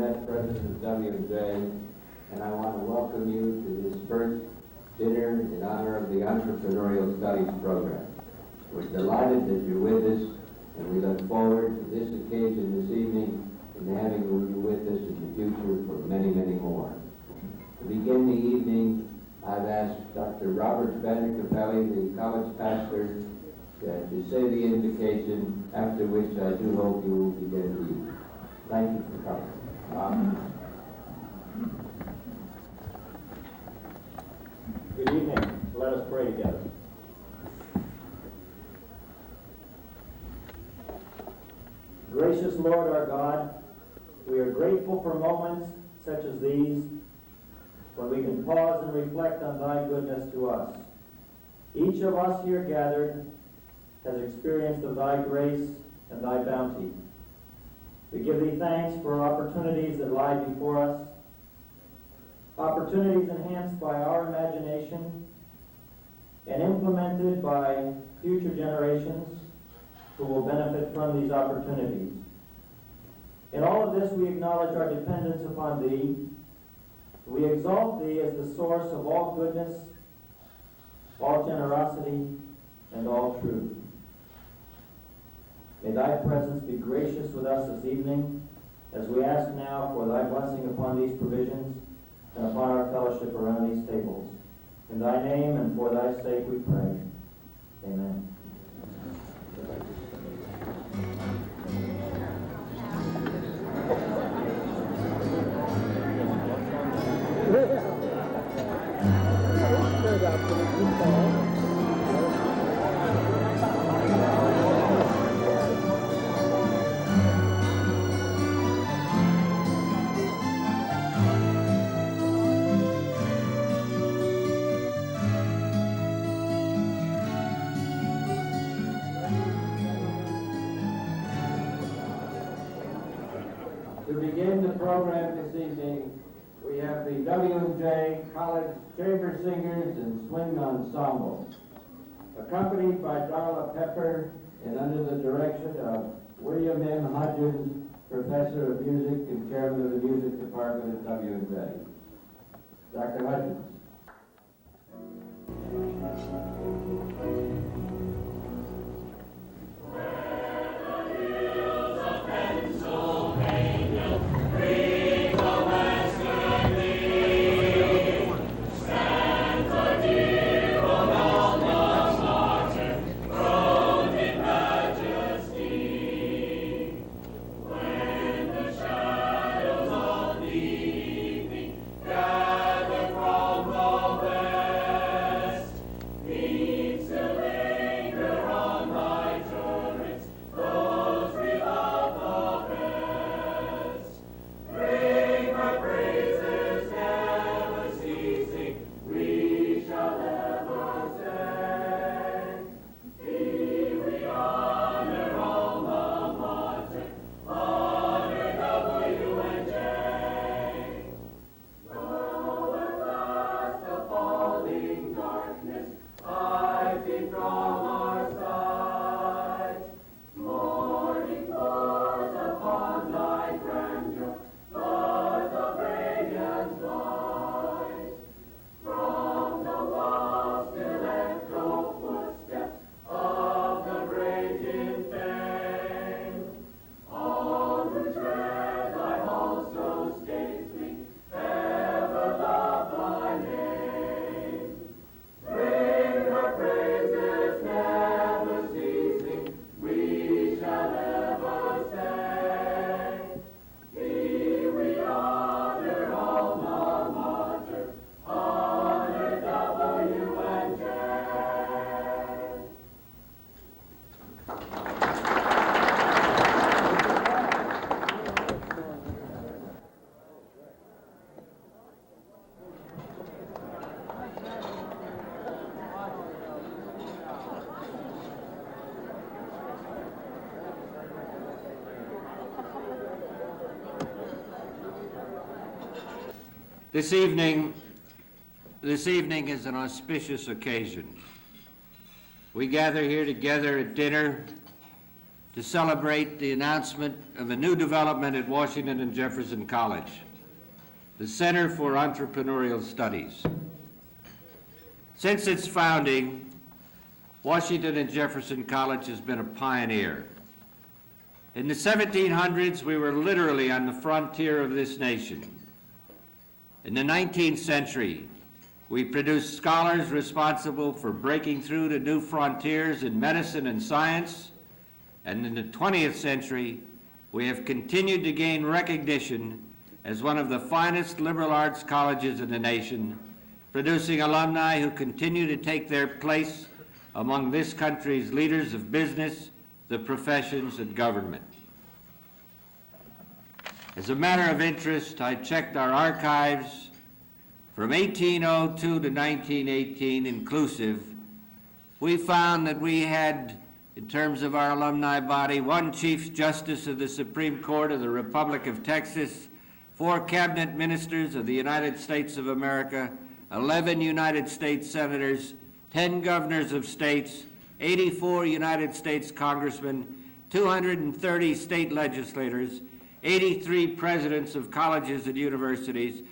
Burnett, President of W&J, and I want to welcome you to this first dinner in honor of the Entrepreneurial Studies program. We're delighted that you're with us, and we look forward to this occasion this evening and having you with us in the future for many, many more. To begin the evening, I've asked Dr. Robert Vanderkapelle, the college pastor, to say the invocation, after which I do hope you will begin to eat. Thank you for coming. Good evening. Let us pray together. Gracious Lord our God, we are grateful for moments such as these when we can pause and reflect on thy goodness to us. Each of us here gathered has experienced of thy grace and thy bounty. We give thee thanks for opportunities that lie before us, opportunities enhanced by our imagination and implemented by future generations who will benefit from these opportunities. In all of this, we acknowledge our dependence upon thee. We exalt thee as the source of all goodness, all generosity, and all truth. May thy presence be gracious with us this evening as we ask now for thy blessing upon these provisions and upon our fellowship around these tables. In thy name and for thy sake we pray. Amen. To begin the program this evening, we have the W&J College Chamber Singers and Swing Ensemble, accompanied by Darla Pepper and under the direction of William M. Hudgens, Professor of Music and Chairman of the Music Department at W&J. Dr. Hudgens. This evening is an auspicious occasion. We gather here together at dinner to celebrate the announcement of a new development at Washington and Jefferson College, the Center for Entrepreneurial Studies. Since its founding, Washington and Jefferson College has been a pioneer. In the 1700s, we were literally on the frontier of this nation. In the 19th century, we produced scholars responsible for breaking through to new frontiers in medicine and science. And in the 20th century, we have continued to gain recognition as one of the finest liberal arts colleges in the nation, producing alumni who continue to take their place among this country's leaders of business, the professions, and government. As a matter of interest, I checked our archives. From 1802 to 1918 inclusive, we found that we had, in terms of our alumni body, 1 Chief Justice of the Supreme Court of the Republic of Texas, 4 cabinet ministers of the United States of America, 11 United States senators, 10 governors of states, 84 United States congressmen, 230 state legislators, 83 presidents of colleges and universities,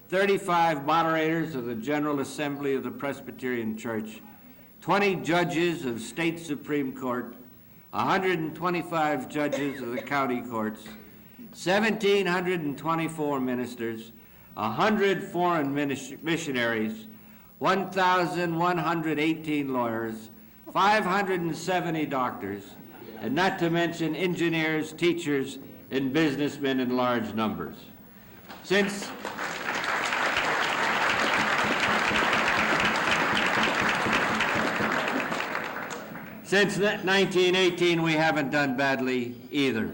35 moderators of the General Assembly of the Presbyterian Church, 20 judges of state Supreme Court, 125 judges of the county courts, 1,724 ministers, 100 foreign missionaries, 1,118 lawyers, 570 doctors, and not to mention engineers, teachers, and businessmen in large numbers. Since 1918, we haven't done badly either.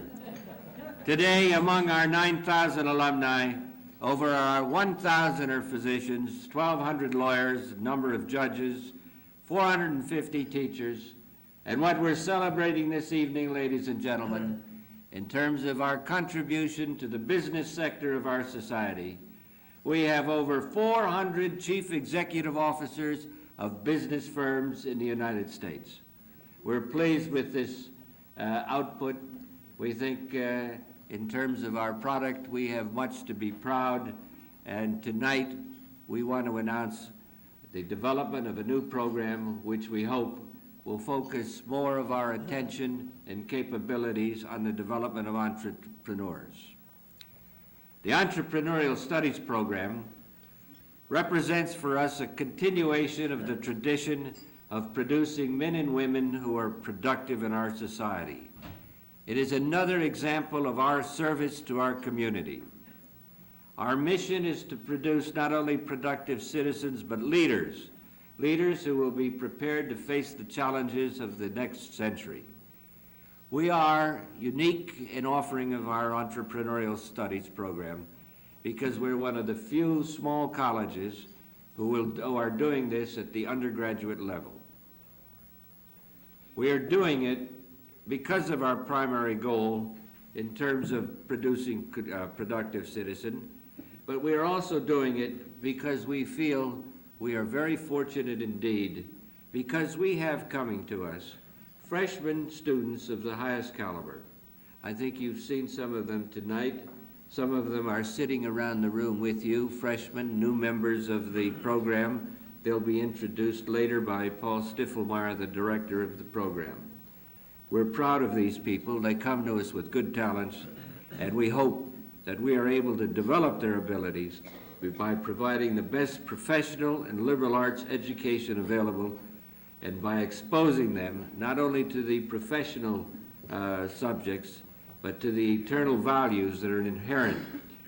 Today, among our 9,000 alumni, over our 1,000 are physicians, 1,200 lawyers, a number of judges, 450 teachers, and what we're celebrating this evening, ladies and gentlemen, in terms of our contribution to the business sector of our society, we have over 400 chief executive officers of business firms in the United States. We're pleased with this output. We think in terms of our product, we have much to be proud, and tonight we want to announce the development of a new program which we hope will focus more of our attention and capabilities on the development of entrepreneurs. The Entrepreneurial Studies program represents for us a continuation of the tradition of producing men and women who are productive in our society. It is another example of our service to our community. Our mission is to produce not only productive citizens, but leaders who will be prepared to face the challenges of the next century. We are unique in offering of our Entrepreneurial Studies program because we're one of the few small colleges who are doing this at the undergraduate level. We are doing it because of our primary goal in terms of producing productive citizens, but we are also doing it because we feel we are very fortunate indeed, because we have coming to us freshman students of the highest caliber. I think you've seen some of them tonight. Some of them are sitting around the room with you, freshmen, new members of the program. They'll be introduced later by Paul Stiffelmeyer, the director of the program. We're proud of these people. They come to us with good talents, and we hope that we are able to develop their abilities by providing the best professional and liberal arts education available, and by exposing them not only to the professional subjects, but to the eternal values that are inherent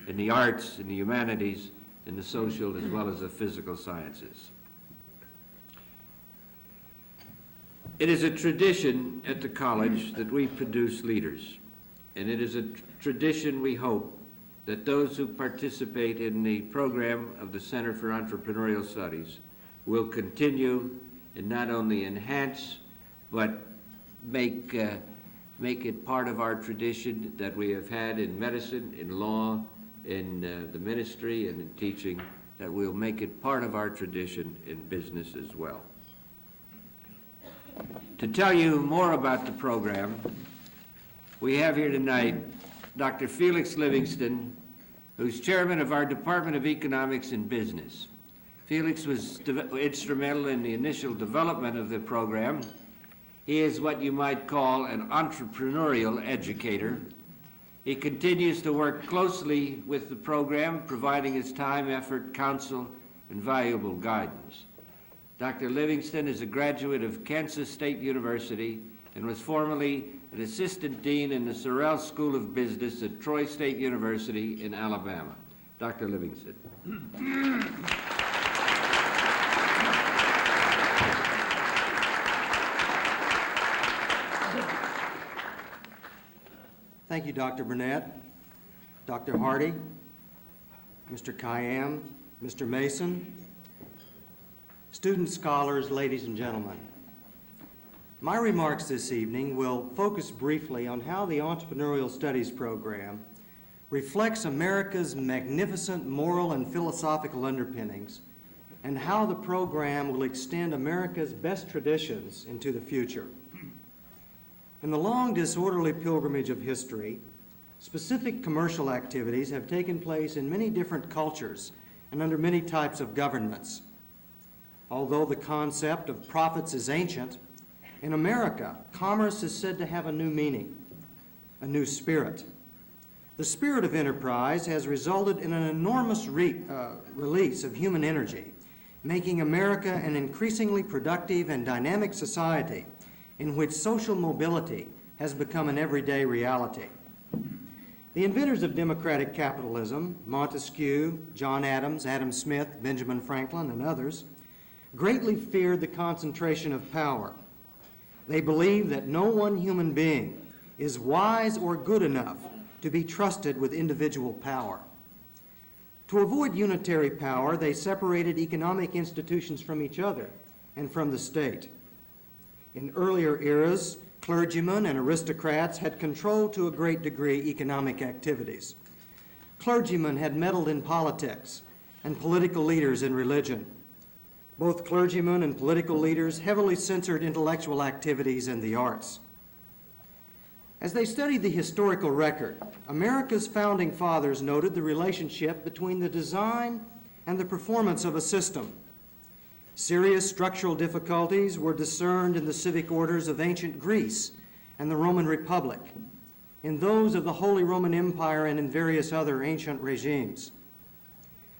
in the arts, in the humanities, in the social, as well as the physical sciences. It is a tradition at the college that we produce leaders, and it is a tradition, we hope, that those who participate in the program of the Center for Entrepreneurial Studies will continue and not only enhance, but make it part of our tradition that we have had in medicine, in law, in the ministry, and in teaching, that we'll make it part of our tradition in business as well. To tell you more about the program, we have here tonight Dr. Felix Livingston, who's chairman of our Department of Economics and Business. Felix was instrumental in the initial development of the program. He is what you might call an entrepreneurial educator. He continues to work closely with the program, providing his time, effort, counsel, and valuable guidance. Dr. Livingston is a graduate of Kansas State University and was formerly an assistant dean in the Sorrell School of Business at Troy State University in Alabama. Dr. Livingston. Thank you, Dr. Burnett, Dr. Hardy, Mr. Khayyam, Mr. Mason, students, scholars, ladies and gentlemen. My remarks this evening will focus briefly on how the Entrepreneurial Studies program reflects America's magnificent moral and philosophical underpinnings and how the program will extend America's best traditions into the future. In the long, disorderly pilgrimage of history, specific commercial activities have taken place in many different cultures and under many types of governments. Although the concept of profits is ancient, in America, commerce is said to have a new meaning, a new spirit. The spirit of enterprise has resulted in an enormous release of human energy, making America an increasingly productive and dynamic society in which social mobility has become an everyday reality. The inventors of democratic capitalism, Montesquieu, John Adams, Adam Smith, Benjamin Franklin, and others, greatly feared the concentration of power. They believed that no one human being is wise or good enough to be trusted with individual power. To avoid unitary power, they separated economic institutions from each other and from the state. In earlier eras, clergymen and aristocrats had controlled to a great degree economic activities. Clergymen had meddled in politics and political leaders in religion. Both clergymen and political leaders heavily censored intellectual activities and the arts. As they studied the historical record, America's founding fathers noted the relationship between the design and the performance of a system. Serious structural difficulties were discerned in the civic orders of ancient Greece and the Roman Republic, in those of the Holy Roman Empire and in various other ancient regimes.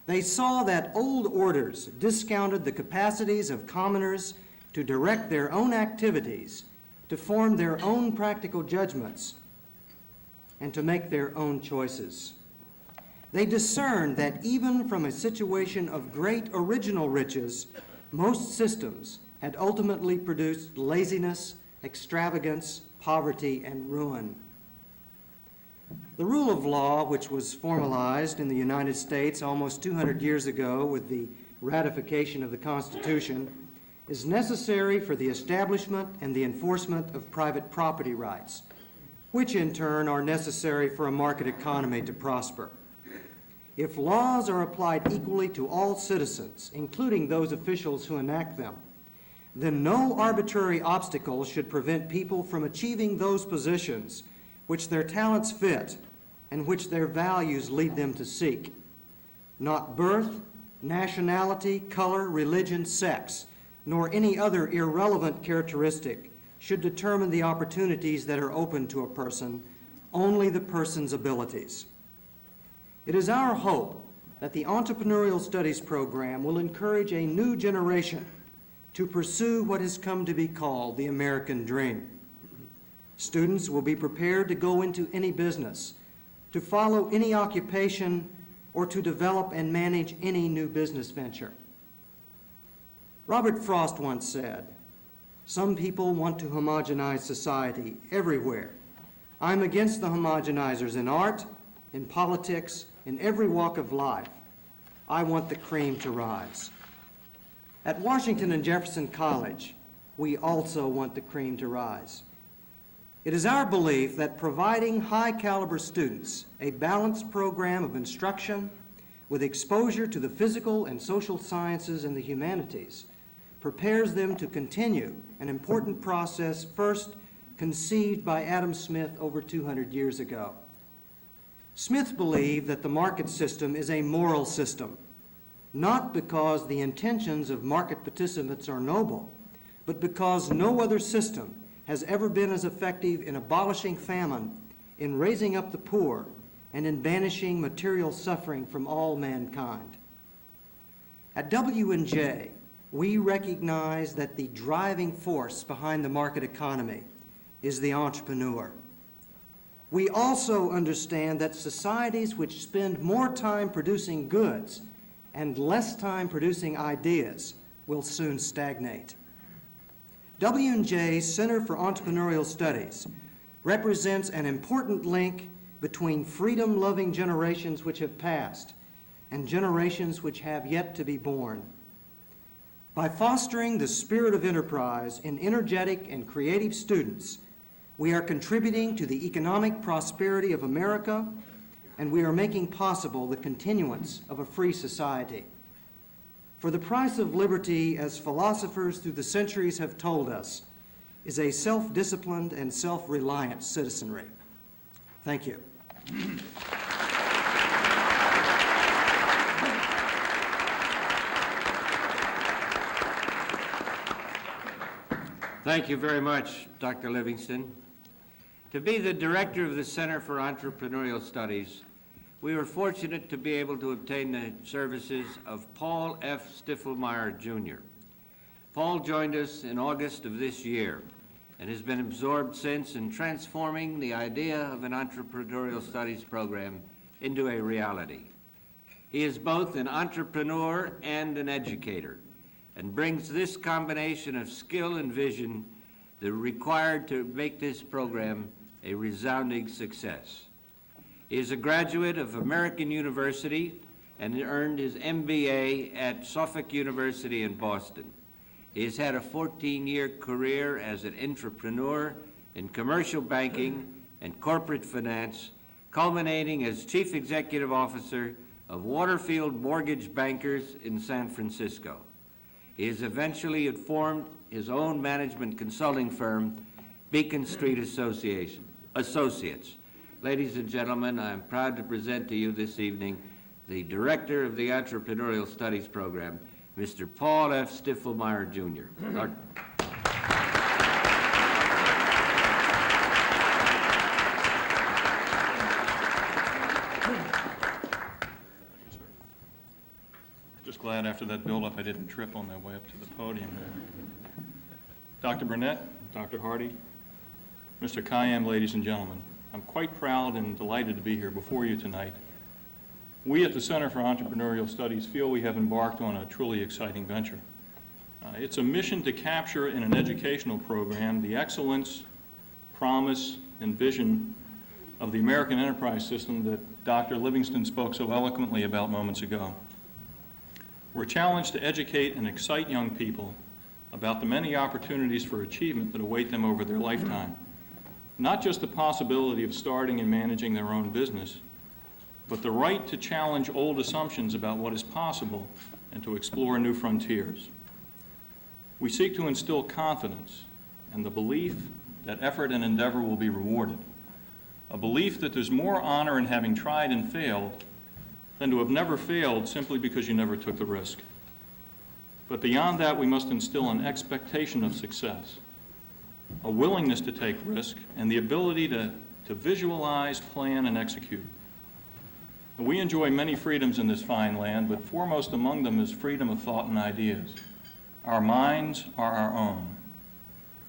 They saw that old orders discounted the capacities of commoners to direct their own activities, to form their own practical judgments, and to make their own choices. They discerned that even from a situation of great original riches, most systems had ultimately produced laziness, extravagance, poverty, and ruin. The rule of law, which was formalized in the United States almost 200 years ago with the ratification of the Constitution, is necessary for the establishment and the enforcement of private property rights, which in turn are necessary for a market economy to prosper. If laws are applied equally to all citizens, including those officials who enact them, then no arbitrary obstacle should prevent people from achieving those positions which their talents fit and which their values lead them to seek. Not birth, nationality, color, religion, sex, nor any other irrelevant characteristic should determine the opportunities that are open to a person, only the person's abilities. It is our hope that the Entrepreneurial Studies program will encourage a new generation to pursue what has come to be called the American dream. Students will be prepared to go into any business, to follow any occupation, or to develop and manage any new business venture. Robert Frost once said, "Some people want to homogenize society everywhere. I'm against the homogenizers in art, in politics, in every walk of life. I want the cream to rise." At Washington and Jefferson College, we also want the cream to rise. It is our belief that providing high-caliber students a balanced program of instruction with exposure to the physical and social sciences and the humanities prepares them to continue an important process first conceived by Adam Smith over 200 years ago. Smith believed that the market system is a moral system, not because the intentions of market participants are noble, but because no other system has ever been as effective in abolishing famine, in raising up the poor, and in banishing material suffering from all mankind. At W&J, we recognize that the driving force behind the market economy is the entrepreneur. We also understand that societies which spend more time producing goods and less time producing ideas will soon stagnate. W&J's Center for Entrepreneurial Studies represents an important link between freedom-loving generations which have passed and generations which have yet to be born. By fostering the spirit of enterprise in energetic and creative students, we are contributing to the economic prosperity of America, and we are making possible the continuance of a free society. For the price of liberty, as philosophers through the centuries have told us, is a self-disciplined and self-reliant citizenry. Thank you. Thank you very much, Dr. Livingston. To be the director of the Center for Entrepreneurial Studies, we were fortunate to be able to obtain the services of Paul F. Stiffelmeyer, Jr. Paul joined us in August of this year and has been absorbed since in transforming the idea of an entrepreneurial studies program into a reality. He is both an entrepreneur and an educator, and brings this combination of skill and vision that are required to make this program a resounding success. He is a graduate of American University and earned his MBA at Suffolk University in Boston. He has had a 14-year career as an entrepreneur in commercial banking and corporate finance, culminating as Chief Executive Officer of Waterfield Mortgage Bankers in San Francisco. He has eventually formed his own management consulting firm, Beacon Street Associates. Ladies and gentlemen, I am proud to present to you this evening the Director of the Entrepreneurial Studies Program, Mr. Paul F. Stiffelmeyer, Jr. Just glad after that build-up I didn't trip on my way up to the podium. Dr. Burnett, Dr. Hardy, Mr. Khayyam, ladies and gentlemen, I'm quite proud and delighted to be here before you tonight. We at the Center for Entrepreneurial Studies feel we have embarked on a truly exciting venture. It's a mission to capture in an educational program the excellence, promise, and vision of the American enterprise system that Dr. Livingston spoke so eloquently about moments ago. We're challenged to educate and excite young people about the many opportunities for achievement that await them over their lifetime. Not just the possibility of starting and managing their own business, but the right to challenge old assumptions about what is possible and to explore new frontiers. We seek to instill confidence and the belief that effort and endeavor will be rewarded, a belief that there's more honor in having tried and failed than to have never failed simply because you never took the risk. But beyond that, we must instill an expectation of success, a willingness to take risk, and the ability to visualize, plan, and execute. We enjoy many freedoms in this fine land, but foremost among them is freedom of thought and ideas. Our minds are our own.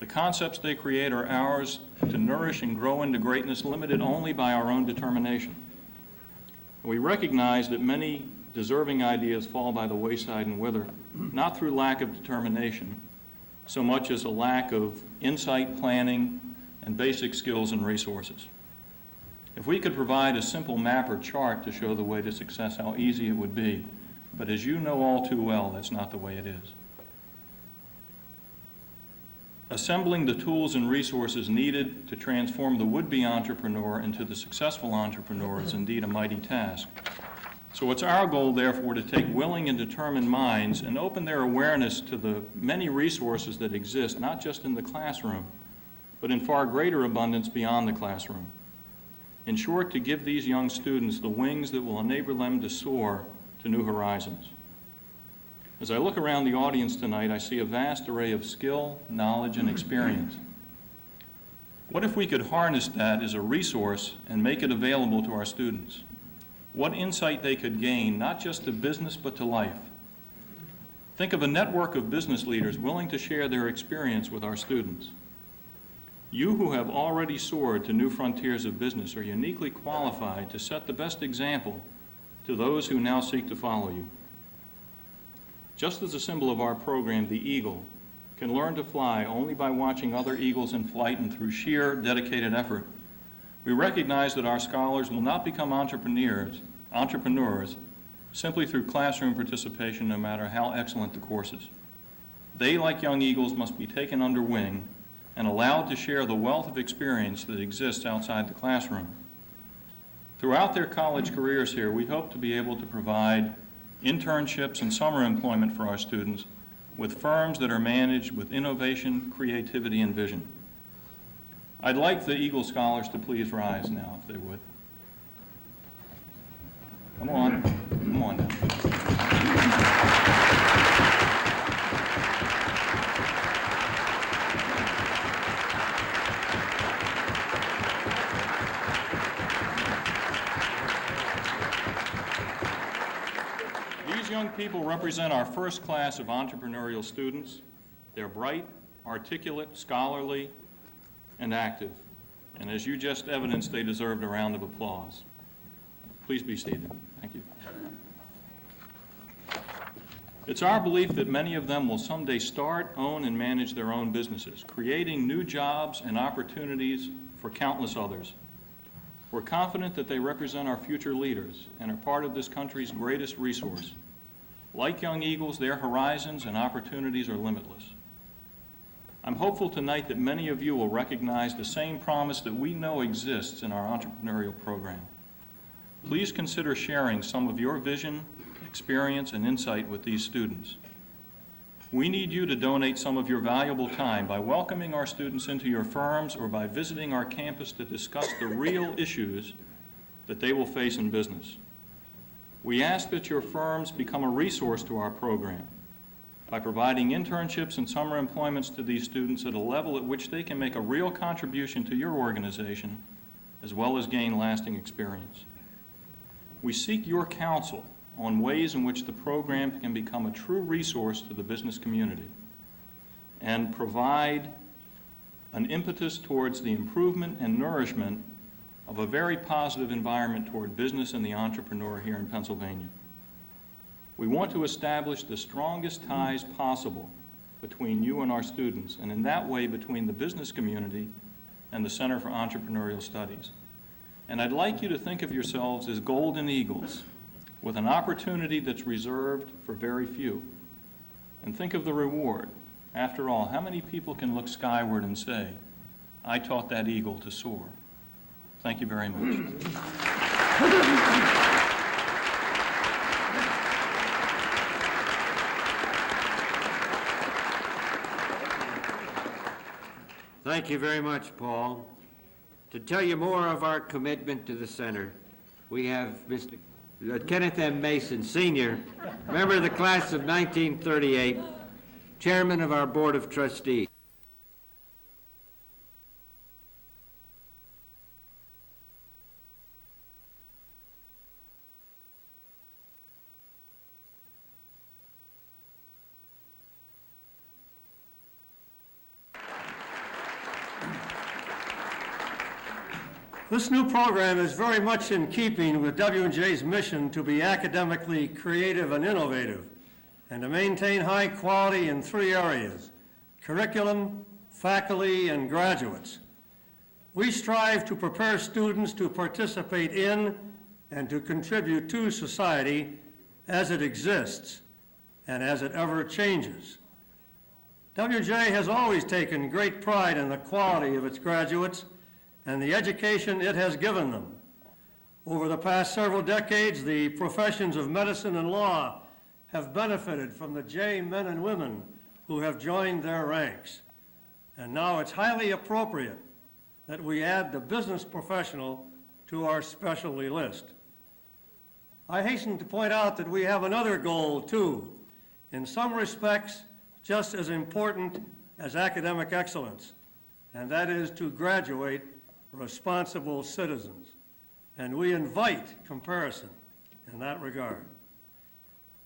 The concepts they create are ours to nourish and grow into greatness, limited only by our own determination. We recognize that many deserving ideas fall by the wayside and wither, not through lack of determination, so much as a lack of insight, planning, and basic skills and resources. If we could provide a simple map or chart to show the way to success, how easy it would be. But as you know all too well, that's not the way it is. Assembling the tools and resources needed to transform the would-be entrepreneur into the successful entrepreneur is indeed a mighty task. So it's our goal, therefore, to take willing and determined minds and open their awareness to the many resources that exist, not just in the classroom, but in far greater abundance beyond the classroom. In short, to give these young students the wings that will enable them to soar to new horizons. As I look around the audience tonight, I see a vast array of skill, knowledge, and experience. What if we could harness that as a resource and make it available to our students? What insight they could gain, not just to business, but to life. Think of a network of business leaders willing to share their experience with our students. You who have already soared to new frontiers of business are uniquely qualified to set the best example to those who now seek to follow you. Just as a symbol of our program, the eagle can learn to fly only by watching other eagles in flight and through sheer dedicated effort, we recognize that our scholars will not become entrepreneurs simply through classroom participation, no matter how excellent the courses. They, like young eagles, must be taken under wing and allowed to share the wealth of experience that exists outside the classroom. Throughout their college careers here, we hope to be able to provide internships and summer employment for our students with firms that are managed with innovation, creativity, and vision. I'd like the Eagle Scholars to please rise now, if they would. Come on now. These young people represent our first class of entrepreneurial students. They're bright, articulate, scholarly, and active. And as you just evidenced, they deserved a round of applause. Please be seated. Thank you. It's our belief that many of them will someday start, own, and manage their own businesses, creating new jobs and opportunities for countless others. We're confident that they represent our future leaders and are part of this country's greatest resource. Like young eagles, their horizons and opportunities are limitless. I'm hopeful tonight that many of you will recognize the same promise that we know exists in our entrepreneurial program. Please consider sharing some of your vision, experience, and insight with these students. We need you to donate some of your valuable time by welcoming our students into your firms or by visiting our campus to discuss the real issues that they will face in business. We ask that your firms become a resource to our program by providing internships and summer employments to these students at a level at which they can make a real contribution to your organization, as well as gain lasting experience. We seek your counsel on ways in which the program can become a true resource to the business community and provide an impetus towards the improvement and nourishment of a very positive environment toward business and the entrepreneur here in Pennsylvania. We want to establish the strongest ties possible between you and our students, and in that way between the business community and the Center for Entrepreneurial Studies. And I'd like you to think of yourselves as golden eagles with an opportunity that's reserved for very few. And think of the reward. After all, how many people can look skyward and say, I taught that eagle to soar? Thank you very much. Thank you very much, Paul. To tell you more of our commitment to the center, we have Mr. Kenneth M. Mason, Sr., member of the class of 1938, chairman of our Board of Trustees. This new program is very much in keeping with W&J's mission to be academically creative and innovative, and to maintain high quality in three areas: curriculum, faculty, and graduates. We strive to prepare students to participate in and to contribute to society as it exists and as it ever changes. W&J has always taken great pride in the quality of its graduates and the education it has given them. Over the past several decades, the professions of medicine and law have benefited from the J men and women who have joined their ranks. and now it's highly appropriate that we add the business professional to our specialty list. I hasten to point out that we have another goal, too, in some respects just as important as academic excellence, and that is to graduate responsible citizens. And we invite comparison in that regard.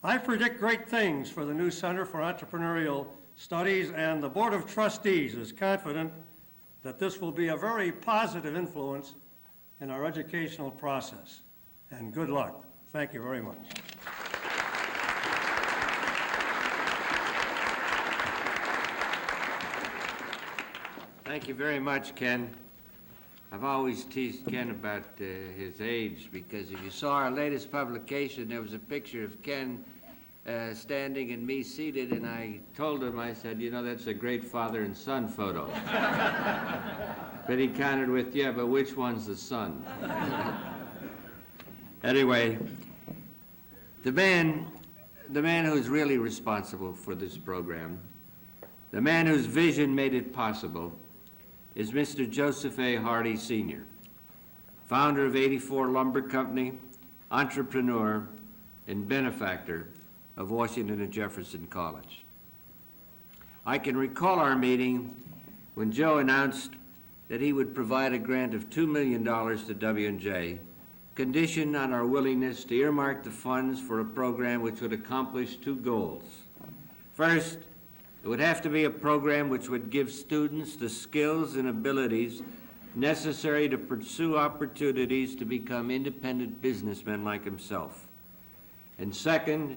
I predict great things for the new Center for Entrepreneurial Studies, and the Board of Trustees is confident that this will be a very positive influence in our educational process. And good luck. Thank you very much. Thank you very much, Ken. I've always teased Ken about his age, because if you saw our latest publication, there was a picture of Ken standing and me seated, and I told him, I said, you know, that's a great father and son photo. But he countered with, yeah, but which one's the son? Anyway, the man who's really responsible for this program, the man whose vision made it possible, is Mr. Joseph A. Hardy, Sr., founder of 84 Lumber Company, entrepreneur, and benefactor of Washington and Jefferson College. I can recall our meeting when Joe announced that he would provide a grant of $2 million to W&J, conditioned on our willingness to earmark the funds for a program which would accomplish two goals. First, it would have to be a program which would give students the skills and abilities necessary to pursue opportunities to become independent businessmen like himself. And second,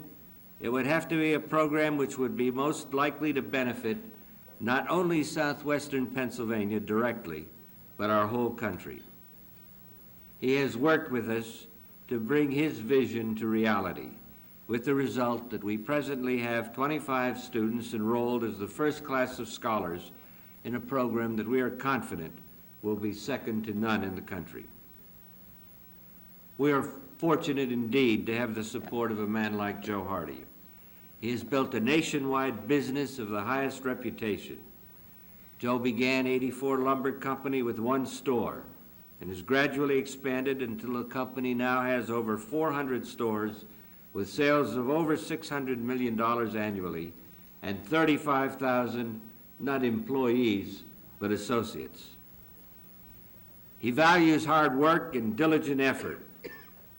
it would have to be a program which would be most likely to benefit not only southwestern Pennsylvania directly, but our whole country. He has worked with us to bring his vision to reality, with the result that we presently have 25 students enrolled as the first class of scholars in a program that we are confident will be second to none in the country. We are fortunate indeed to have the support of a man like Joe Hardy. He has built a nationwide business of the highest reputation. Joe began 84 Lumber Company with one store and has gradually expanded until the company now has over 400 stores with sales of over $600 million annually and 35,000 not employees but associates. He values hard work and diligent effort.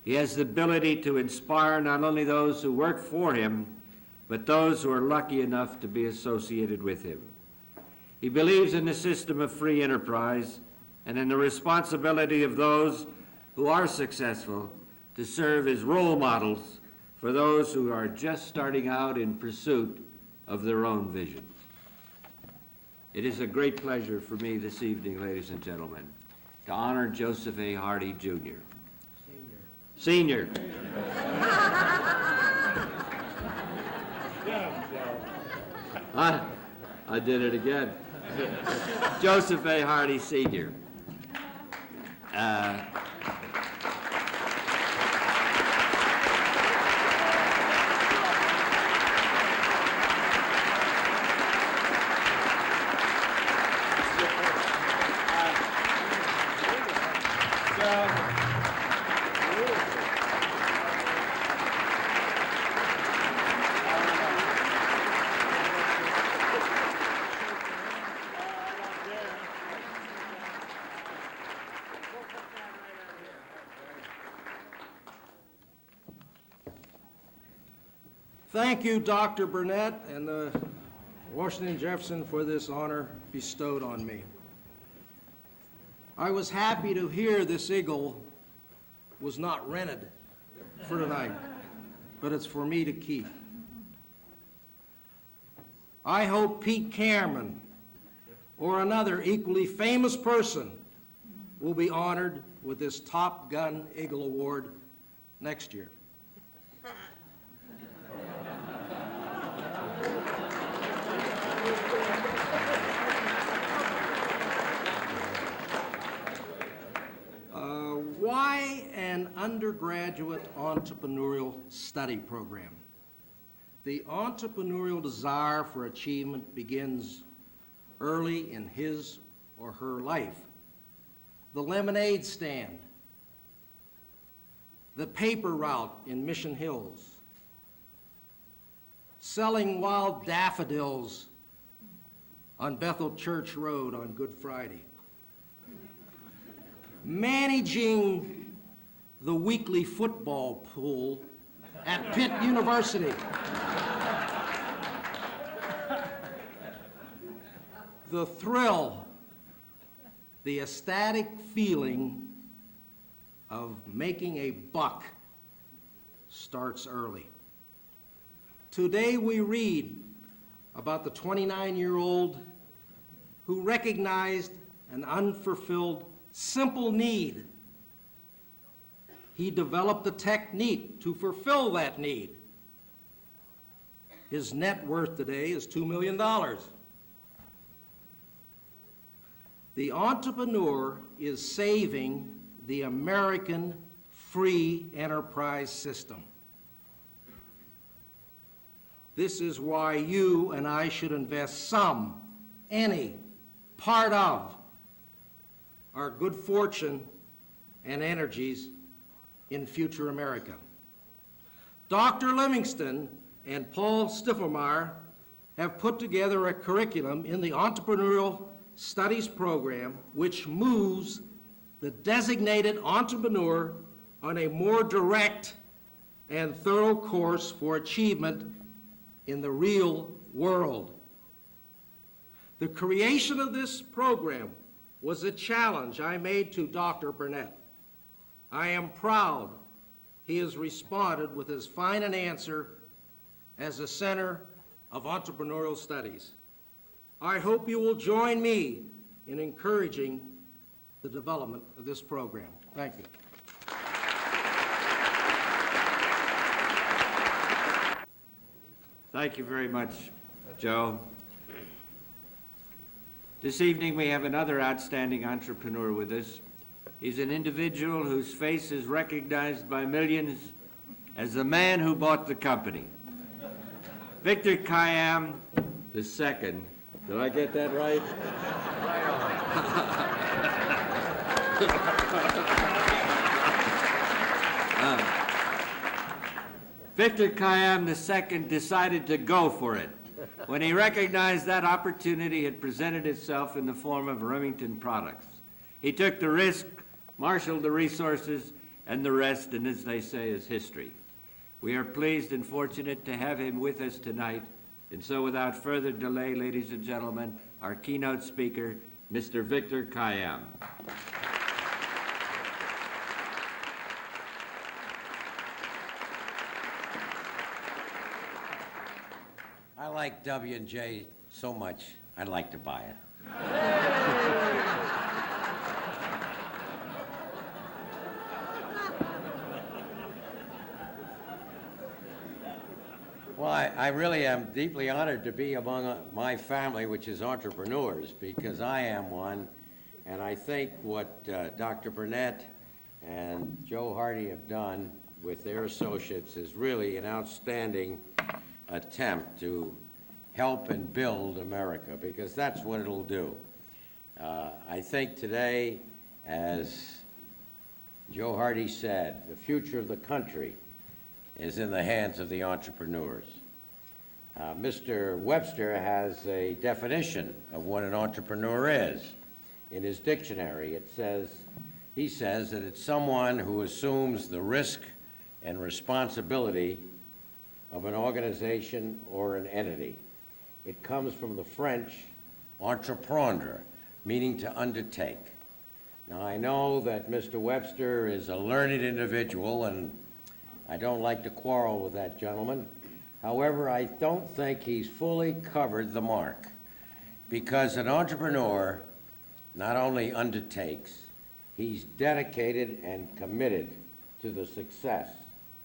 He has the ability to inspire not only those who work for him, but those who are lucky enough to be associated with him. He believes in the system of free enterprise and in the responsibility of those who are successful to serve as role models for those who are just starting out in pursuit of their own vision. It is a great pleasure for me this evening, ladies and gentlemen, to honor Joseph A. Hardy, Jr. Senior. I did it again. Joseph A. Hardy, Sr. Thank you, Dr. Burnett and the Washington Jefferson, for this honor bestowed on me. I was happy to hear this eagle was not rented for tonight, but it's for me to keep. I hope Pete Cameron or another equally famous person will be honored with this Top Gun Eagle Award next year. Why an undergraduate entrepreneurial study program? The entrepreneurial desire for achievement begins early in his or her life. The lemonade stand, the paper route in Mission Hills, selling wild daffodils on Bethel Church Road on Good Friday, managing the weekly football pool at Pitt University, the thrill, the ecstatic feeling of making a buck starts early. Today we read about the 29-year-old who recognized an unfulfilled simple need. He developed a technique to fulfill that need. His net worth today is $2 million. The entrepreneur is saving the American free enterprise system. This is why you and I should invest some, any, part of our good fortune and energies in future America. Dr. Livingston and Paul Stiffelmeyer have put together a curriculum in the Entrepreneurial Studies program which moves the designated entrepreneur on a more direct and thorough course for achievement in the real world. The creation of this program was a challenge I made to Dr. Burnett. I am proud he has responded with as fine an answer as the Center of Entrepreneurial Studies. I hope you will join me in encouraging the development of this program. Thank you. Thank you very much, Joe. This evening we have another outstanding entrepreneur with us. He's an individual whose face is recognized by millions as the man who bought the company. Victor Khayyam II. Did I get that right? Victor Khayyam II decided to go for it when he recognized that opportunity had presented itself in the form of Remington products. He took the risk, marshaled the resources, and the rest, and as they say, is history. We are pleased and fortunate to have him with us tonight, and so without further delay, ladies and gentlemen, our keynote speaker, Mr. Victor Khayyam. I like W&J so much, I'd like to buy it. Well, I really am deeply honored to be among my family, which is entrepreneurs, because I am one, and I think what Dr. Burnett and Joe Hardy have done with their associates is really an outstanding attempt to help and build America, because that's what it'll do. I think today, as Joe Hardy said, the future of the country is in the hands of the entrepreneurs. Mr. Webster has a definition of what an entrepreneur is. In his dictionary, he says that it's someone who assumes the risk and responsibility of an organization or an entity. It comes from the French entreprendre, meaning to undertake. Now, I know that Mr. Webster is a learned individual, and I don't like to quarrel with that gentleman. However, I don't think he's fully covered the mark, because an entrepreneur not only undertakes, he's dedicated and committed to the success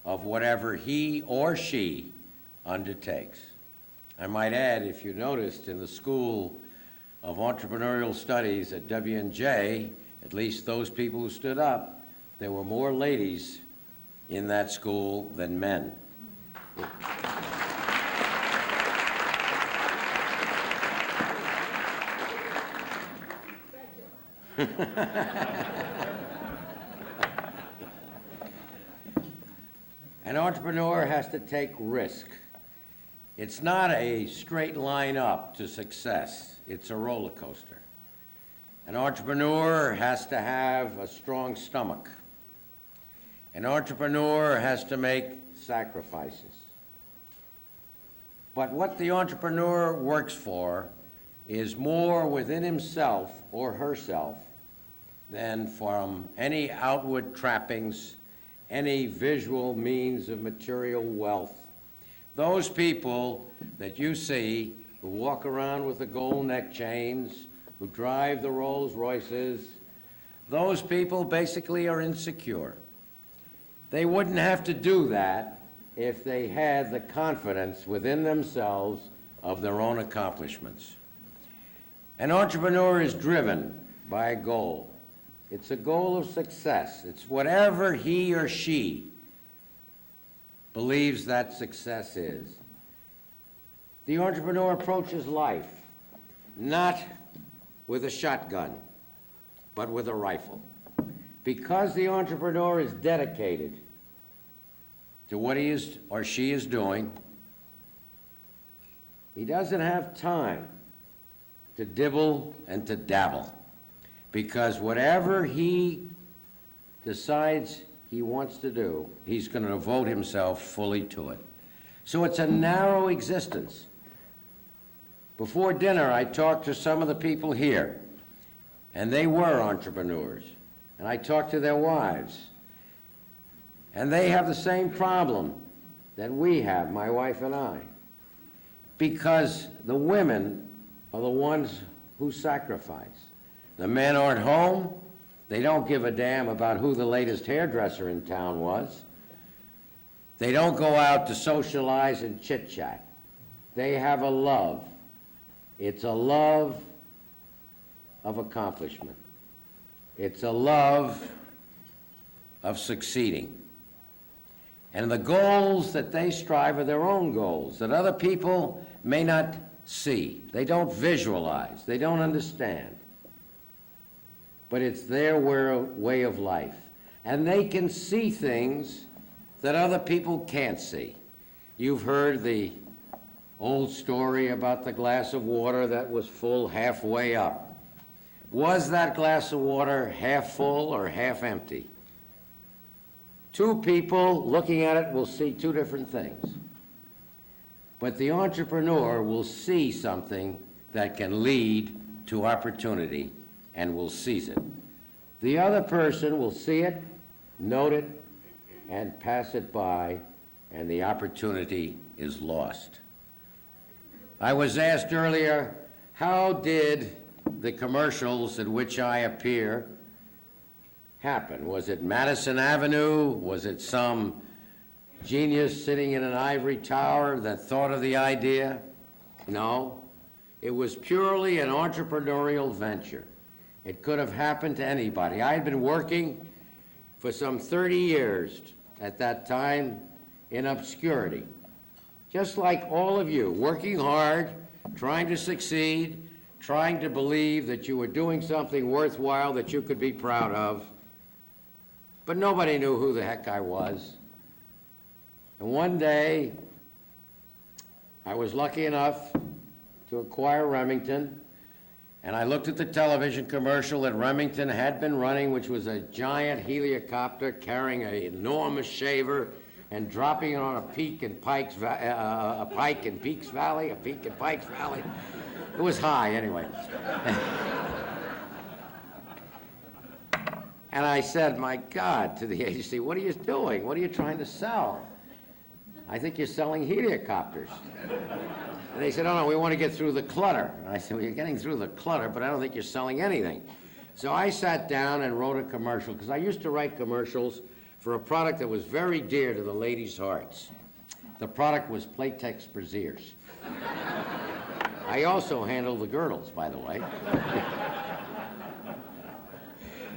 of whatever he or she undertakes. I might add, if you noticed, in the School of Entrepreneurial Studies at W&J, at least those people who stood up, there were more ladies in that school than men. An entrepreneur has to take risk. It's not a straight line up to success. It's a roller coaster. An entrepreneur has to have a strong stomach. An entrepreneur has to make sacrifices. But what the entrepreneur works for is more within himself or herself than from any outward trappings, any visual means of material wealth. Those people that you see who walk around with the gold neck chains, who drive the Rolls Royces, those people basically are insecure. They wouldn't have to do that if they had the confidence within themselves of their own accomplishments. An entrepreneur is driven by a goal. It's a goal of success. It's whatever he or she believes that success is. The entrepreneur approaches life not with a shotgun, but with a rifle. Because the entrepreneur is dedicated to what he is or she is doing, he doesn't have time to dibble and to dabble, because whatever he decides he wants to do, he's going to devote himself fully to it. So it's a narrow existence. Before dinner, I talked to some of the people here, and they were entrepreneurs, and I talked to their wives, and they have the same problem that we have, my wife and I, because the women are the ones who sacrifice. The men aren't home. They don't give a damn about who the latest hairdresser in town was. They don't go out to socialize and chit-chat. They have a love. It's a love of accomplishment. It's a love of succeeding. And the goals that they strive are their own goals that other people may not see. They don't visualize. They don't understand. But it's their way of life. And they can see things that other people can't see. You've heard the old story about the glass of water that was full halfway up. Was that glass of water half full or half empty? Two people looking at it will see two different things. But the entrepreneur will see something that can lead to opportunity and will seize it. The other person will see it, note it, and pass it by, and the opportunity is lost. I was asked earlier, how did the commercials in which I appear happen? Was it Madison Avenue? Was it some genius sitting in an ivory tower that thought of the idea? No. It was purely an entrepreneurial venture. It could have happened to anybody. I had been working for some 30 years at that time in obscurity, just like all of you, working hard, trying to succeed, trying to believe that you were doing something worthwhile that you could be proud of. But nobody knew who the heck I was. And one day, I was lucky enough to acquire Remington, and I looked at the television commercial that Remington had been running, which was a giant helicopter carrying an enormous shaver and dropping it on a peak in Pikes Valley. It was high, anyway. And I said, my God, to the agency, what are you doing? What are you trying to sell? I think you're selling helicopters. And they said, oh, no, we want to get through the clutter. And I said, well, you're getting through the clutter, but I don't think you're selling anything. So I sat down and wrote a commercial, because I used to write commercials for a product that was very dear to the ladies' hearts. The product was Playtex brassieres. I also handled the girdles, by the way.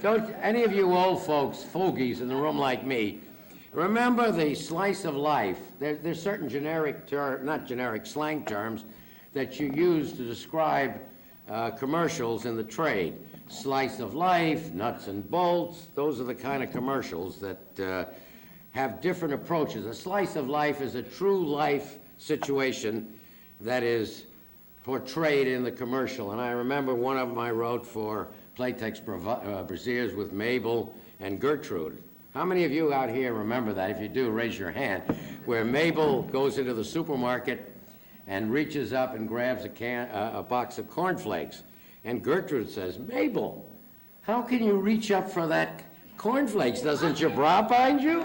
Don't any of you old folks, fogies in the room like me, remember the slice of life? There's certain slang terms that you use to describe commercials in the trade. slice of life, nuts and bolts. Those are the kind of commercials that have different approaches. A slice of life is a true life situation that is portrayed in the commercial. And I remember one of them I wrote for Playtex Braziers with Mabel and Gertrude. How many of you out here remember that? If you do, raise your hand. Where Mabel goes into the supermarket and reaches up and grabs a box of cornflakes. And Gertrude says, "Mabel, how can you reach up for that cornflakes? Doesn't your bra bind you?"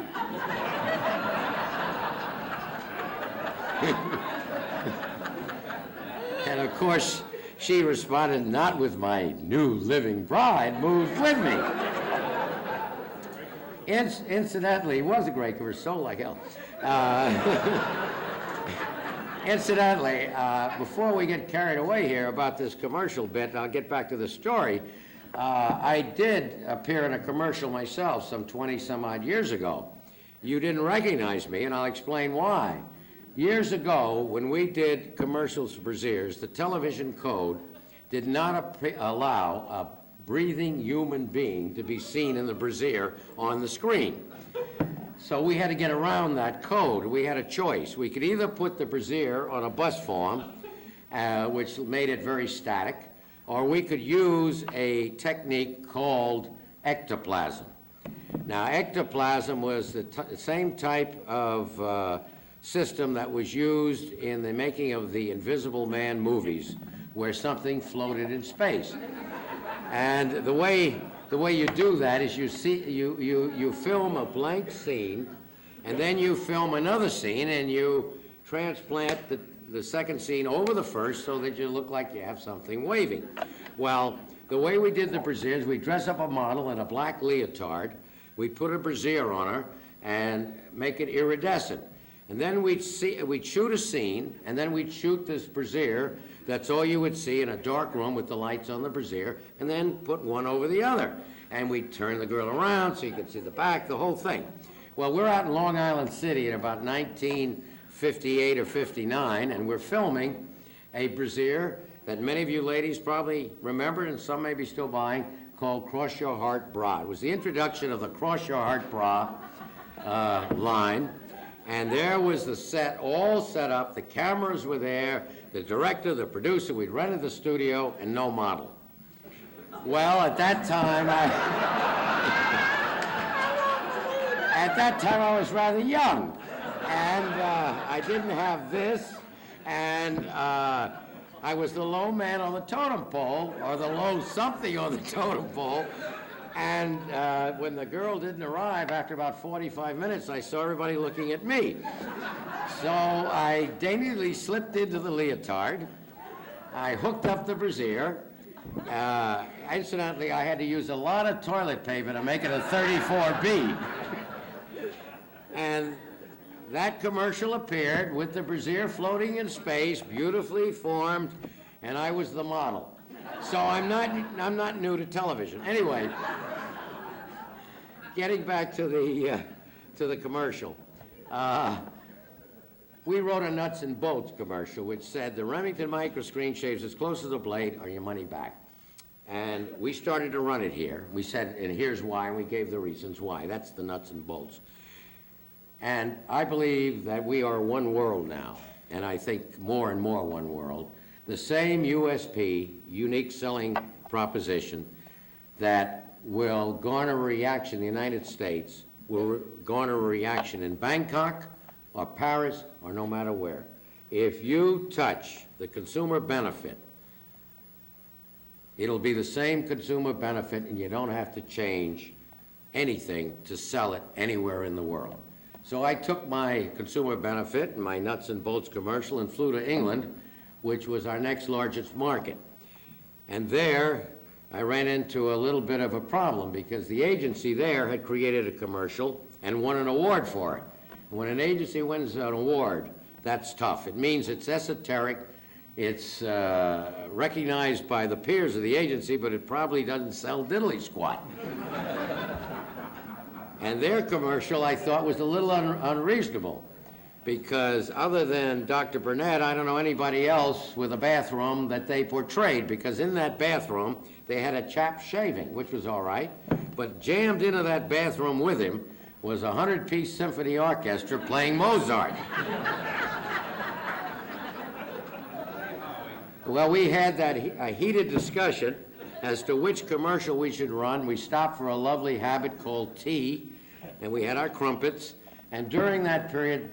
And of course, she responded, "Not with my new living bride moved with me." Incidentally, it was a great commercial, sold like hell. Incidentally, before we get carried away here about this commercial bit, I'll get back to the story. I did appear in a commercial myself some 20 some odd years ago. You didn't recognize me, and I'll explain why. Years ago, when we did commercials for Braziers, the television code did not allow a breathing human being to be seen in the brazier on the screen. So we had to get around that code. We had a choice. We could either put the brazier on a bus form, which made it very static, or we could use a technique called ectoplasm. Now, ectoplasm was the same type of system that was used in the making of the Invisible Man movies, where something floated in space. And the way you do that is you film a blank scene, and then you film another scene, and you transplant the second scene over the first so that you look like you have something waving. Well, the way we did the braziers, we dress up a model in a black leotard, we put a brazier on her and make it iridescent. And then we'd shoot a scene, and then we'd shoot this brazier. That's all you would see in a dark room with the lights on the brazier, and then put one over the other. And we'd turn the girl around so you could see the back, the whole thing. Well, we're out in Long Island City in about 1958 or 59, and we're filming a brazier that many of you ladies probably remember, and some may be still buying, called Cross Your Heart Bra. It was the introduction of the Cross Your Heart Bra line. And there was the set all set up, the cameras were there, the director, the producer, we'd rented the studio, and no model. Well, at that time, I was rather young, and I didn't have this, and I was the low man on the totem pole, or the low something on the totem pole. And when the girl didn't arrive, after about 45 minutes, I saw everybody looking at me. So I daintily slipped into the leotard. I hooked up the brazier. Incidentally, I had to use a lot of toilet paper to make it a 34B. And that commercial appeared with the brazier floating in space, beautifully formed, and I was the model. So I'm not new to television. Anyway, getting back to the commercial, we wrote a nuts and bolts commercial which said the Remington microscreen shaves as close as a blade or your money back. And we started to run it here. We said, and here's why, and we gave the reasons why. That's the nuts and bolts. And I believe that we are one world now, and I think more and more one world. The same USP, unique selling proposition, that will garner a reaction in the United States, will garner a reaction in Bangkok or Paris or no matter where. If you touch the consumer benefit, it'll be the same consumer benefit, and you don't have to change anything to sell it anywhere in the world. So I took my consumer benefit and my nuts and bolts commercial and flew to England, which was our next largest market. And there, I ran into a little bit of a problem because the agency there had created a commercial and won an award for it. When an agency wins an award, that's tough. It means it's esoteric, it's recognized by the peers of the agency, but it probably doesn't sell diddly squat. And their commercial, I thought, was a little unreasonable, because other than Dr. Burnett, I don't know anybody else with a bathroom that they portrayed, because in that bathroom, they had a chap shaving, which was all right, but jammed into that bathroom with him was a 100-piece symphony orchestra playing Mozart. Well, we had a heated discussion as to which commercial we should run. We stopped for a lovely habit called tea, and we had our crumpets. And during that period,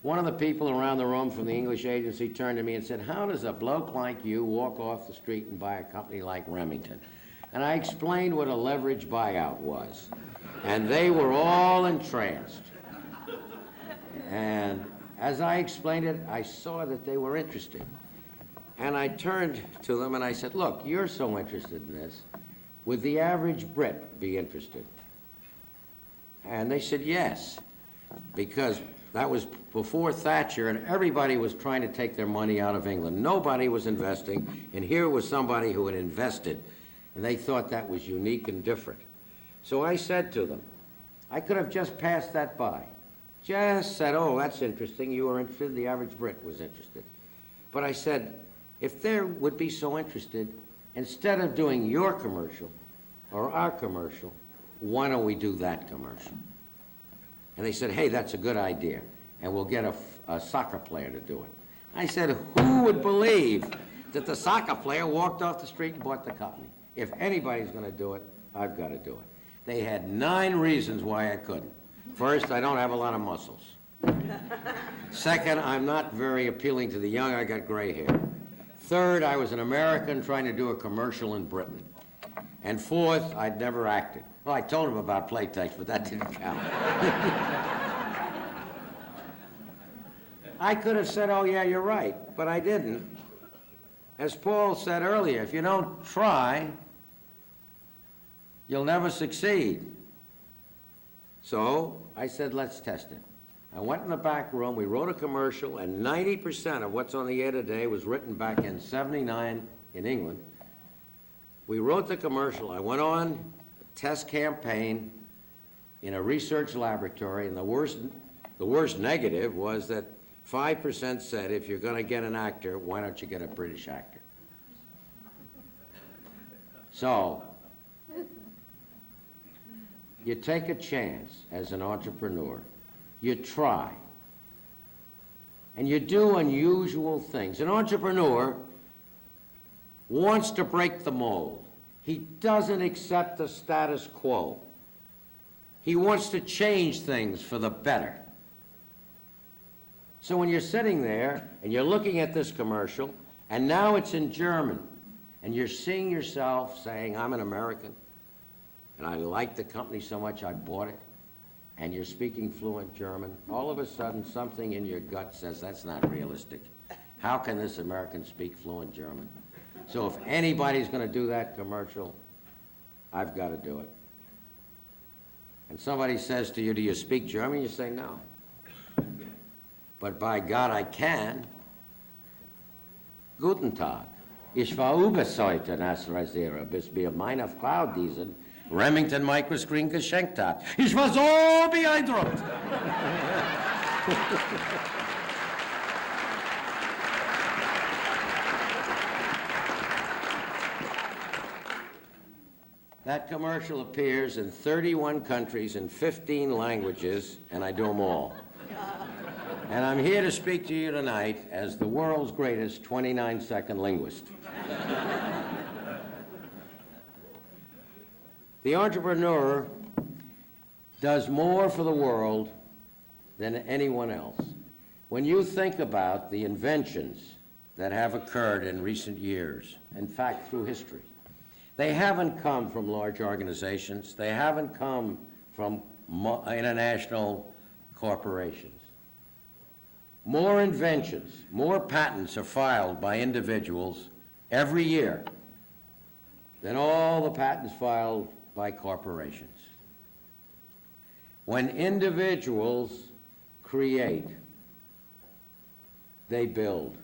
one of the people around the room from the English agency turned to me and said, "How does a bloke like you walk off the street and buy a company like Remington?" And I explained what a leverage buyout was. And they were all entranced. And as I explained it, I saw that they were interested. And I turned to them and I said, "Look, you're so interested in this. Would the average Brit be interested?" And they said yes, because that was before Thatcher and everybody was trying to take their money out of England. Nobody was investing, and here was somebody who had invested, and they thought that was unique and different. So I said to them, I could have just passed that by. Just said, "Oh, that's interesting. You were interested. The average Brit was interested." But I said, if they would be so interested, instead of doing your commercial or our commercial, why don't we do that commercial? And they said, "Hey, that's a good idea, and we'll get a soccer player to do it." I said, who would believe that the soccer player walked off the street and bought the company? If anybody's going to do it, I've got to do it. They had 9 reasons why I couldn't. First, I don't have a lot of muscles. Second, I'm not very appealing to the young. I got gray hair. Third, I was an American trying to do a commercial in Britain. And fourth, I'd never acted. Well, I told him about Playtex, but that didn't count. I could have said, "Oh, yeah, you're right," but I didn't. As Paul said earlier, if you don't try, you'll never succeed. So I said, let's test it. I went in the back room, we wrote a commercial, and 90% of what's on the air today was written back in '79 in England. We wrote the commercial. I went on a test campaign in a research laboratory, and the worst negative was that 5% said, if you're going to get an actor, why don't you get a British actor? So, you take a chance as an entrepreneur. You try. And you do unusual things. An entrepreneur wants to break the mold. He doesn't accept the status quo. He wants to change things for the better. So when you're sitting there and you're looking at this commercial, and now it's in German, and you're seeing yourself saying, "I'm an American, and I like the company so much I bought it," and you're speaking fluent German, all of a sudden something in your gut says, that's not realistic. How can this American speak fluent German? So if anybody's going to do that commercial, I've got to do it. And somebody says to you, "Do you speak German?" You say, "No. But by God, I can." Guten Tag. Ich war überzeugt, als Rasierer, bis mir meine Frau diesen Remington Microscreen geschenkt hat. Ich war so beeindruckt. That commercial appears in 31 countries in 15 languages, and I do them all. And I'm here to speak to you tonight as the world's greatest 29-second linguist. The entrepreneur does more for the world than anyone else. When you think about the inventions that have occurred in recent years, in fact, through history, they haven't come from large organizations. They haven't come from international corporations. More inventions, more patents are filed by individuals every year than all the patents filed by corporations. When individuals create, they build.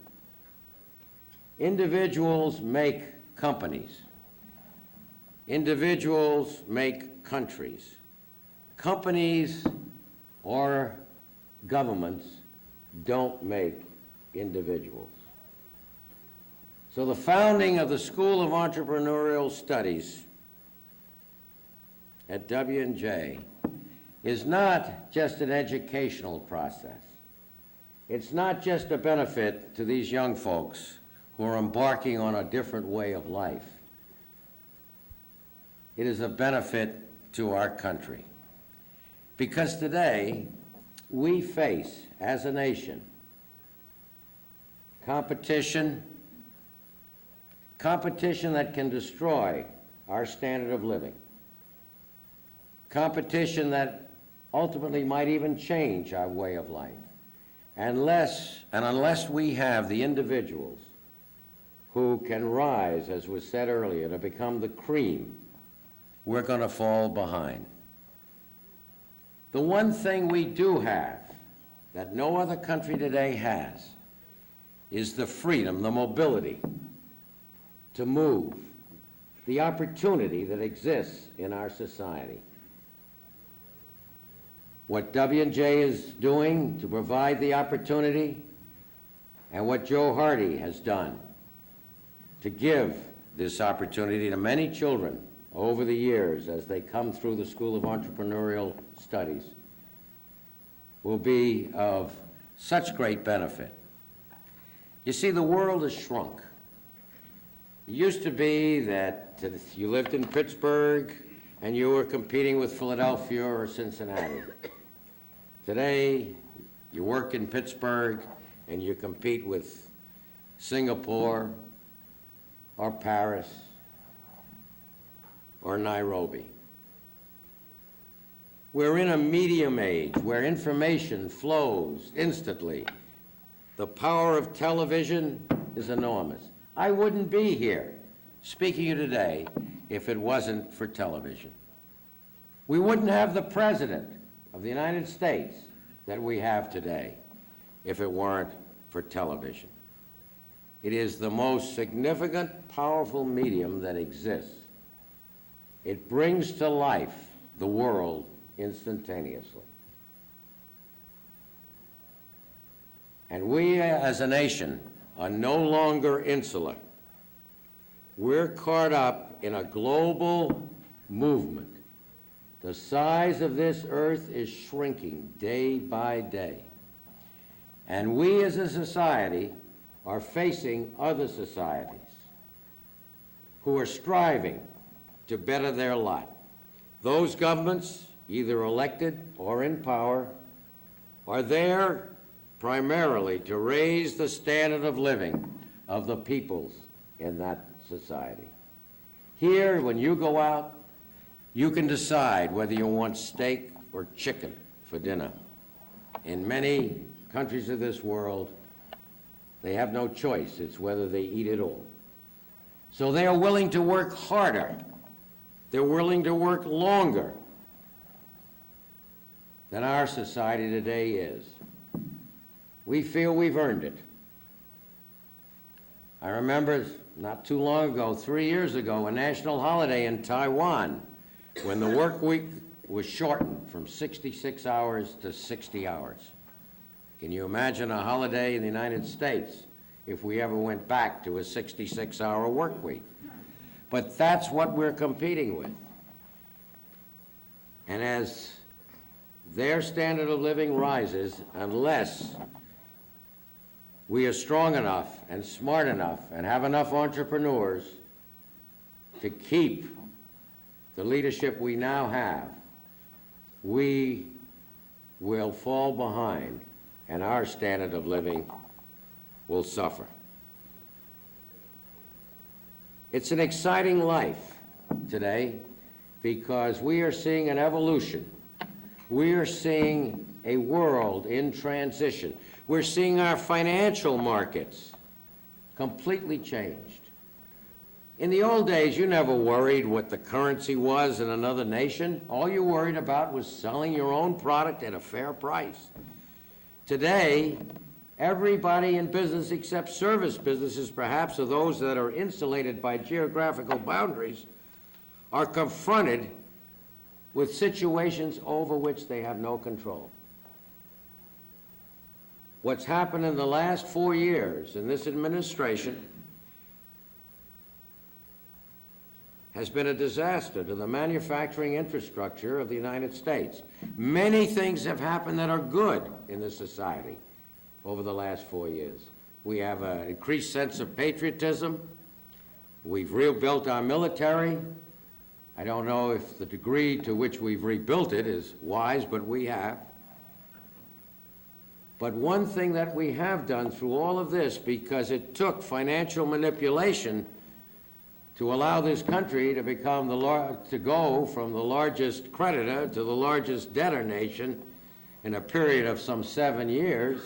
Individuals make companies. Individuals make countries. Companies or governments don't make individuals. So the founding of the School of Entrepreneurial Studies at W&J is not just an educational process. It's not just a benefit to these young folks who are embarking on a different way of life. It is a benefit to our country. Because today, we face, as a nation, competition that can destroy our standard of living, competition that ultimately might even change our way of life, unless we have the individuals who can rise, as was said earlier, to become the cream, we're going to fall behind. The one thing we do have that no other country today has is the freedom, the mobility to move, the opportunity that exists in our society. What W&J is doing to provide the opportunity, and what Joe Hardy has done to give this opportunity to many children over the years as they come through the School of Entrepreneurial Studies, will be of such great benefit. You see, the world has shrunk. It used to be that you lived in Pittsburgh and you were competing with Philadelphia or Cincinnati. Today, you work in Pittsburgh and you compete with Singapore or Paris or Nairobi. We're in a medium age where information flows instantly. The power of television is enormous. I wouldn't be here speaking to you today if it wasn't for television. We wouldn't have the President of the United States that we have today if it weren't for television. It is the most significant, powerful medium that exists. It brings to life the world instantaneously. And we as a nation are no longer insular. We're caught up in a global movement. The size of this earth is shrinking day by day. And we as a society are facing other societies who are striving to better their lot. Those governments, either elected or in power, are there primarily to raise the standard of living of the peoples in that society. Here, when you go out, you can decide whether you want steak or chicken for dinner. In many countries of this world, they have no choice. It's whether they eat it all. So they are willing to work harder. They're willing to work longer than our society today is. We feel we've earned it. I remember not too long ago, 3 years ago, a national holiday in Taiwan when the work week was shortened from 66 hours to 60 hours. Can you imagine a holiday in the United States if we ever went back to a 66-hour work week? But that's what we're competing with. And as their standard of living rises, unless we are strong enough and smart enough and have enough entrepreneurs to keep the leadership we now have, we will fall behind and our standard of living will suffer. It's an exciting life today because we are seeing an evolution. We are seeing a world in transition. We're seeing our financial markets completely changed. In the old days, you never worried what the currency was in another nation. All you worried about was selling your own product at a fair price. Today, everybody in business except service businesses, perhaps, or those that are insulated by geographical boundaries, are confronted with situations over which they have no control. What's happened in the last 4 years in this administration has been a disaster to the manufacturing infrastructure of the United States. Many things have happened that are good in this society over the last 4 years. We have an increased sense of patriotism. We've rebuilt our military. I don't know if the degree to which we've rebuilt it is wise, but we have. But one thing that we have done through all of this, because it took financial manipulation to allow this country to become to go from the largest creditor to the largest debtor nation in a period of some 7 years,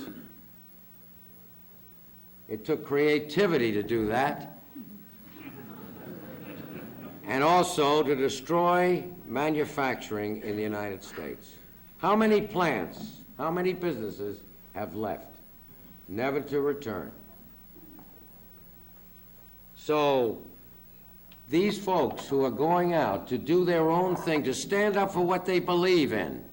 it took creativity to do that, and also to destroy manufacturing in the United States. How many plants, how many businesses have left, never to return? So these folks who are going out to do their own thing, to stand up for what they believe in,